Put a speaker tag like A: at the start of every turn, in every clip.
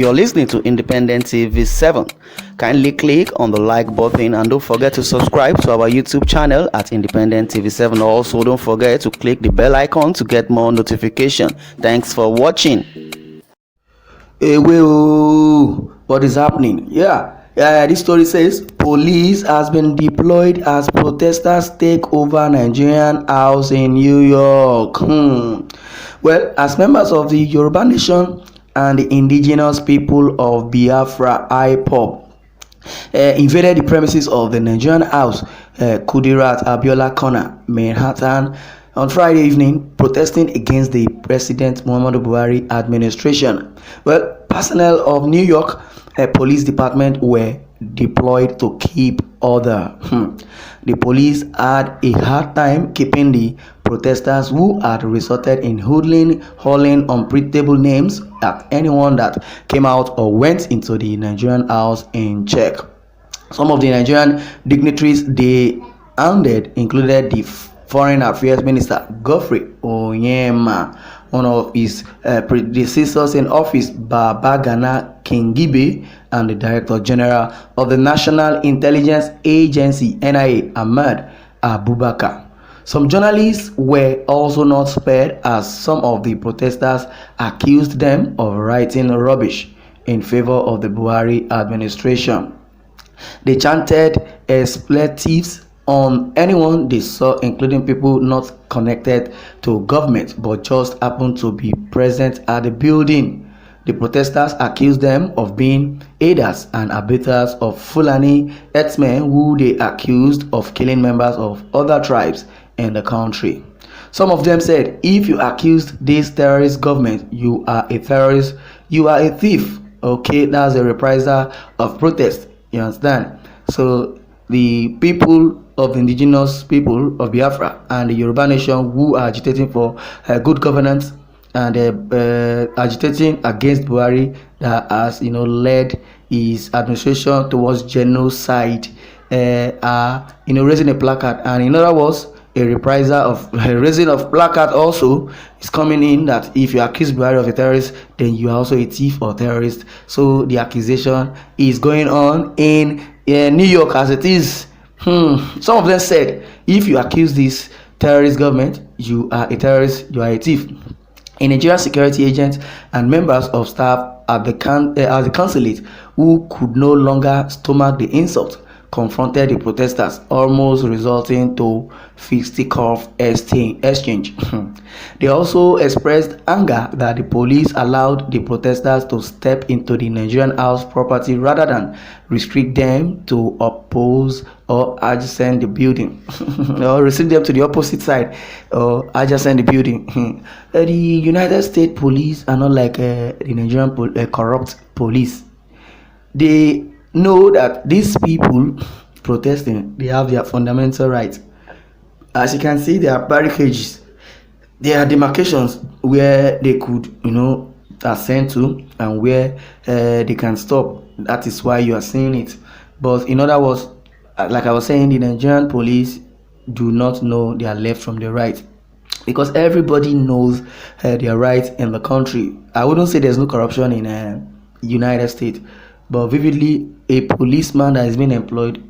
A: You're listening to Independent TV 7. Kindly click on the like button and don't forget to subscribe to our YouTube channel at Independent TV 7. Also, don't forget to click the bell icon to get more notification. Thanks for watching.
B: Hey, whoa, what is happening? This story says police has been deployed as protesters take over Nigerian house in New York. Well, as members of the Yoruba nation and the indigenous people of Biafra IPOB invaded the premises of the Nigerian house, Kudirat Abiola Corner, Manhattan, on Friday evening, protesting against the President Muhammadu Buhari administration. Well, personnel of New York Police Department were deployed to keep order. The police had a hard time keeping the protesters who had resulted in hauling unpredictable names at anyone that came out or went into the Nigerian house in check. Some of the Nigerian dignitaries they hounded included the Foreign Affairs Minister Godfrey Onyema, one of his predecessors in office, Babagana Kingibe, and the Director General of the National Intelligence Agency (NIA), Ahmad Abubakar. Some journalists were also not spared, as some of the protesters accused them of writing rubbish in favor of the Buhari administration. They chanted expletives on anyone they saw, including people not connected to government but just happened to be present at the building. The protesters accused them of being aiders and abettors of Fulani herdsmen who they accused of killing members of other tribes in the country. Some of them said, if you accused this terrorist government, you are a terrorist, you are a thief. Okay, that's a reprisal of protest. You understand? So the people of the indigenous people of Biafra and the Yoruba nation who are agitating for good governance and agitating against Buhari that has led his administration towards genocide are raising a placard, and in other words a reprisal of raising of placard also is coming in that if you accuse Buhari of a terrorist, then you are also a thief or terrorist. So the accusation is going on in New York as it is. Some of them said, if you accuse this terrorist government, you are a terrorist, you are a thief. A Nigerian security agent and members of staff at the consulate who could no longer stomach the insult confronted the protesters, almost resulting to fisticuff exchange. They also expressed anger that the police allowed the protesters to step into the Nigerian house property rather than restrict them to oppose or adjacent the building or restrict them to the opposite side or adjacent the building. The United States police are not like the Nigerian corrupt police. They know that these people protesting, they have their fundamental rights. As you can see, there are barricades, there are demarcations where they could ascend to and where they can stop. That is why you are seeing it. But in other words, like I was saying, the Nigerian police do not know their left from their right, because everybody knows their right in the country. I wouldn't say there's no corruption in United States, but vividly a policeman that has been employed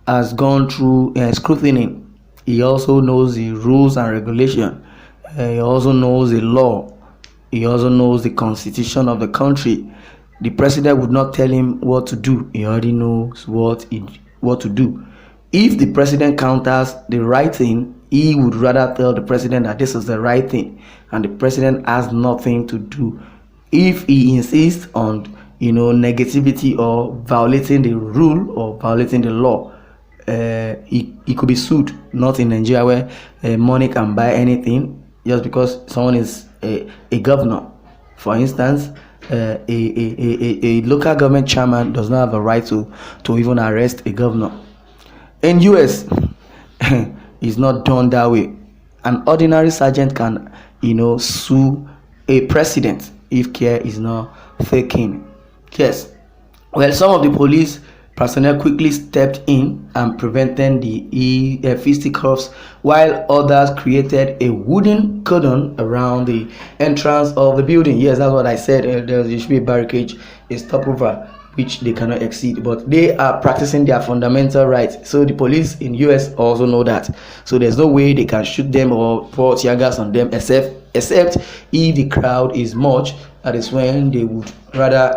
B: has gone through scrutiny. He also knows the rules and regulation. He also knows the law. He also knows the constitution of the country. The president would not tell him what to do. He already knows what to do. If the president counters the right thing, he would rather tell the president that this is the right thing, and the president has nothing to do. If he insists on negativity or violating the rule or violating the law, he could be sued. Not in Nigeria where money can buy anything just because someone is a governor. For instance, a local government chairman does not have a right to even arrest a governor. In US, it's not done that way. An ordinary sergeant can sue a president if care is not taken. Yes. Well, some of the police Personnel quickly stepped in and prevented the fisticuffs, while others created a wooden cordon around the entrance of the building. Yes, that's what I said. There should be a barricade, a stopover, which they cannot exceed, but they are practicing their fundamental rights. So the police in US also know that. So there's no way they can shoot them or pour tear gas on them, except if the crowd is much. That is when they would rather,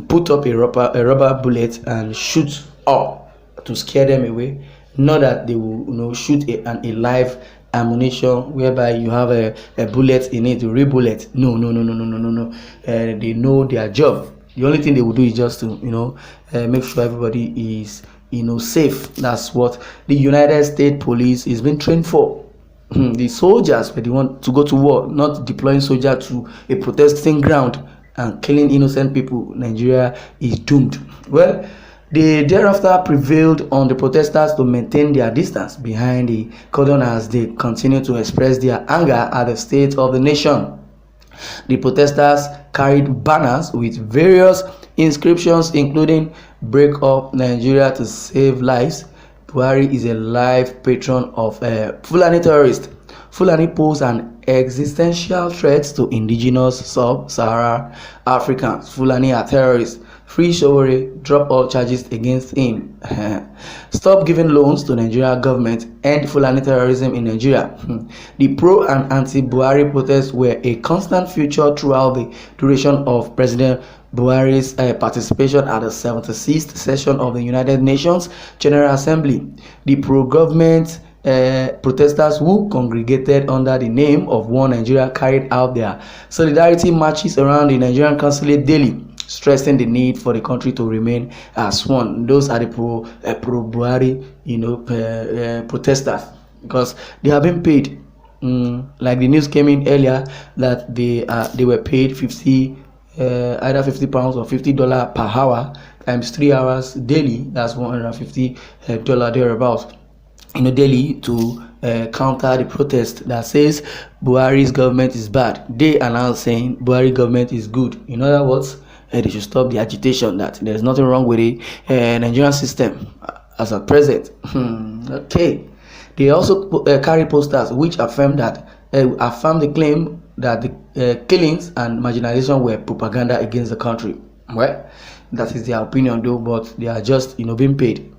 B: put up a rubber bullet and shoot up to scare them away. Not that they will, shoot a live ammunition whereby you have a bullet in it, a real bullet. No. They know their job. The only thing they will do is just to make sure everybody is safe. That's what the United States Police is being trained for. The soldiers were the one to go to war, not deploying soldiers to a protesting ground and killing innocent people. Nigeria is doomed. Well, they thereafter prevailed on the protesters to maintain their distance behind the cordon as they continue to express their anger at the state of the nation. The protesters carried banners with various inscriptions, including "Break up Nigeria to save lives." Buhari is a live patron of Fulani terrorists. Fulani pose an existential threat to indigenous sub-Saharan Africans. Fulani are terrorists. Free Showore, drop all charges against him. Stop giving loans to Nigeria government. End Fulani terrorism in Nigeria. The pro and anti-Buhari protests were a constant feature throughout the duration of President Buhari's participation at the 76th session of the United Nations General Assembly. The pro-government protesters who congregated under the name of One Nigeria carried out their solidarity marches around the Nigerian consulate daily, stressing the need for the country to remain as one. Those are the pro-Buhari, protesters, because they have been paid. Like the news came in earlier that they were paid either £50 or $50 per hour times 3 hours daily. That's $150 thereabouts. Daily to counter the protest that says Buhari's government is bad. They are now saying Buhari government is good. In other words, they should stop the agitation that there's nothing wrong with the Nigerian system as at present. Okay. They also carry posters which affirm the claim that the killings and marginalization were propaganda against the country. Well, that is their opinion though, but they are just being paid.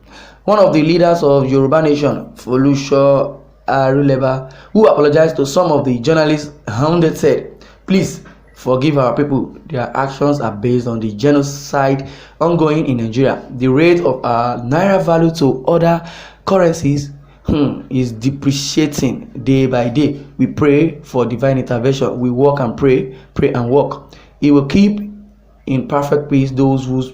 B: One of the leaders of Yoruba Nation, Folusho Aruleba, who apologized to some of the journalists hounded, said, "Please forgive our people. Their actions are based on the genocide ongoing in Nigeria. The rate of our naira value to other currencies is depreciating day by day. We pray for divine intervention. We walk and pray and walk. He will keep in perfect peace those whose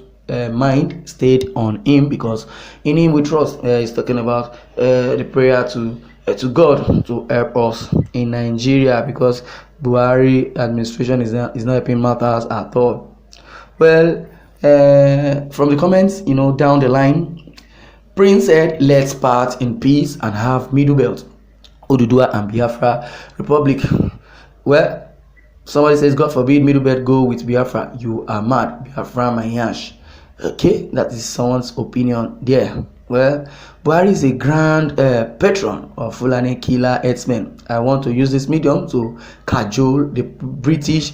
B: mind stayed on him, because in him we trust." He's talking about the prayer to God to help us in Nigeria, because Buhari administration is not helping matters at all. Well, from the comments, down the line, Prince said, "Let's part in peace and have Middle Belt, Oduduwa and Biafra Republic." Well, somebody says, "God forbid Middle Belt go with Biafra. You are mad. Biafra my yash." Okay, that is someone's opinion there. Well, Buhari is a grand patron of Fulani killer herdsmen. I want to use this medium to cajole the British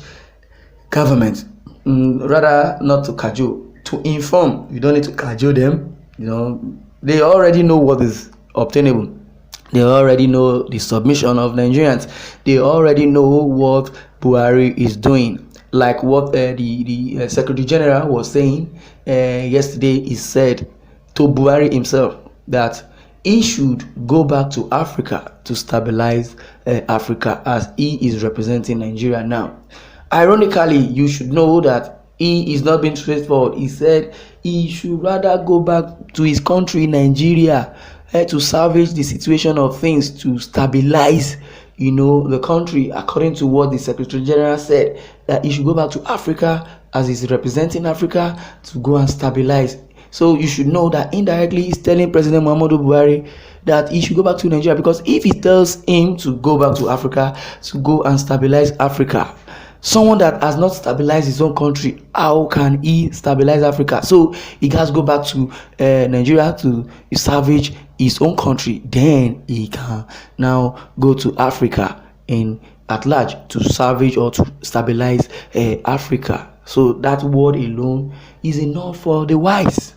B: government. Rather, not to cajole, to inform. You don't need to cajole them. They already know what is obtainable. They already know the submission of Nigerians. They already know what Buhari is doing. Like what the Secretary General was saying yesterday. He said to Buhari himself that he should go back to Africa to stabilize Africa, as he is representing Nigeria now. Ironically, you should know that he is not being straightforward. He said he should rather go back to his country, Nigeria, to salvage the situation of things, to stabilize the country, according to what the Secretary General said, that he should go back to Africa as he's representing Africa to go and stabilize. So you should know that indirectly he's telling President Muhammadu Buhari that he should go back to Nigeria, because if he tells him to go back to Africa to go and stabilize Africa, Someone that has not stabilized his own country, how can he stabilize Africa? So he has to go back to Nigeria to salvage his own country, then he can now go to Africa in at large to salvage or to stabilize Africa. So that word alone is enough for the wise.